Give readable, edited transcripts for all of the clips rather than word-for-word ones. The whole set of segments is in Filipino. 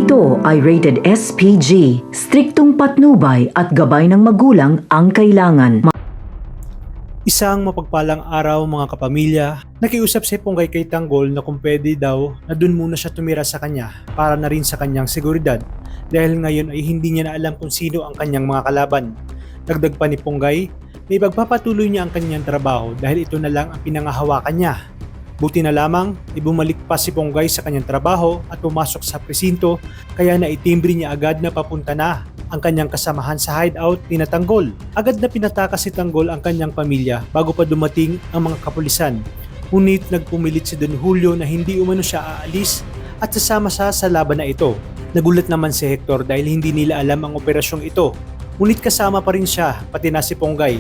Ito ay rated SPG, striktong patnubay at gabay ng magulang ang kailangan. Isang mapagpalang araw mga kapamilya, nakiusap si Ponggay kay Tanggol na kung pwede daw na dun muna siya tumira sa kanya para na rin sa kanyang seguridad dahil ngayon ay hindi niya na alam kung sino ang kanyang mga kalaban. Dagdag pa ni Ponggay, may pagpapatuloy niya ang kanyang trabaho dahil ito na lang ang pinangahawakan niya. Buti na lamang, ibumalik pa si Ponggay sa kanyang trabaho at pumasok sa presinto kaya naitimbre niya agad na papunta na ang kanyang kasamahan sa hideout ni Tanggol. Agad na pinatakas si Tanggol ang kanyang pamilya bago pa dumating ang mga kapulisan. Ngunit nagpumilit si Don Julio na hindi umano siya aalis at sasama siya sa laban na ito. Nagulat naman si Hector dahil hindi nila alam ang operasyong ito. Ngunit kasama pa rin siya pati na si Ponggay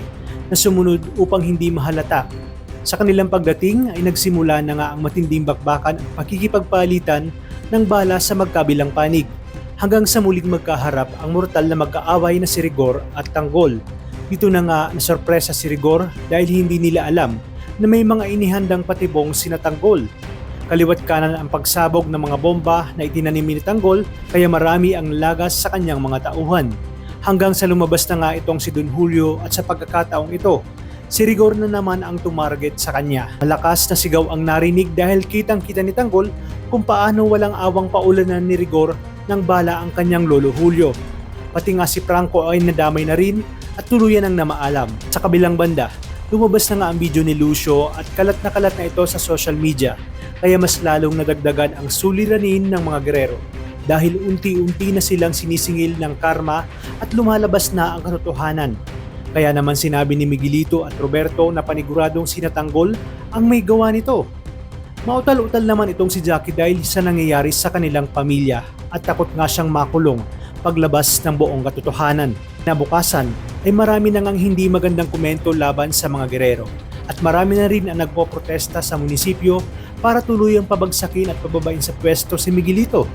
na sumunod upang hindi mahalata. Sa kanilang pagdating ay nagsimula na nga ang matinding bakbakan at pakikipagpalitan ng bala sa magkabilang panig. Hanggang sa muling magkaharap ang mortal na magkaaway na si Rigor at Tanggol. Dito na nga nasorpresa si Rigor dahil hindi nila alam na may mga inihandang patibong sina Tanggol. Kaliwat kanan ang pagsabog ng mga bomba na itinanim ni Tanggol kaya marami ang lagas sa kanyang mga tauhan. Hanggang sa lumabas na nga itong si Don Julio at sa pagkakataong ito, si Rigor na naman ang tumarget sa kanya. Malakas na sigaw ang narinig dahil kitang-kita ni Tanggol kung paano walang awang paulanan ni Rigor ng bala ang kanyang lolo Julio. Pati nga si Franco ay nadamay na rin at tuluyan ang namaalam. Sa kabilang banda, lumabas na nga ang video ni Lucio at kalat na ito sa social media kaya mas lalong nadagdagan ang suliranin ng mga gerero dahil unti-unti na silang sinisingil ng karma at lumalabas na ang katotohanan. Kaya naman sinabi ni Miguelito at Roberto na paniguradong sina Tanggol ang may gawa nito. Mautal-utal naman itong si Jackie dahil sa nangyayari sa kanilang pamilya at takot nga siyang makulong paglabas ng buong katotohanan. Nabukasan ay marami na ngang hindi magandang komento laban sa mga gerero at marami na rin ang nagpoprotesta sa munisipyo para tuluyang pabagsakin at pababain sa pwesto si Miguelito.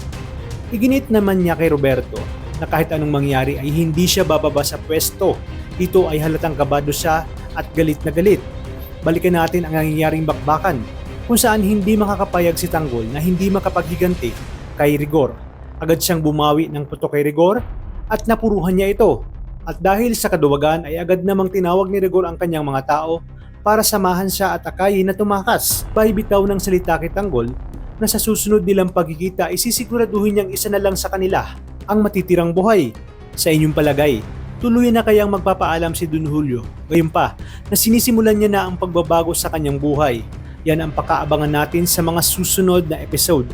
Iginit naman niya kay Roberto na kahit anong mangyari ay hindi siya bababa sa pwesto. Ito ay halatang kabado siya at galit na galit. Balikan natin ang nangyayaring bakbakan kung saan hindi makakapayag si Tanggol na hindi makapaghiganti kay Rigor. Agad siyang bumawi ng putok kay Rigor at napuruhan niya ito. At dahil sa kaduwagan ay agad namang tinawag ni Rigor ang kanyang mga tao para samahan siya at akayin na tumakas. Bitaw ng salita kay Tanggol na sa susunod nilang pagkikita isisiguraduhin niyang isa na lang sa kanila ang matitirang buhay. Sa inyong palagay, tuluyan na kayang magpapaalam si Don Julio, gayon pa na sinisimulan niya na ang pagbabago sa kanyang buhay? Yan ang pakaabangan natin sa mga susunod na episode.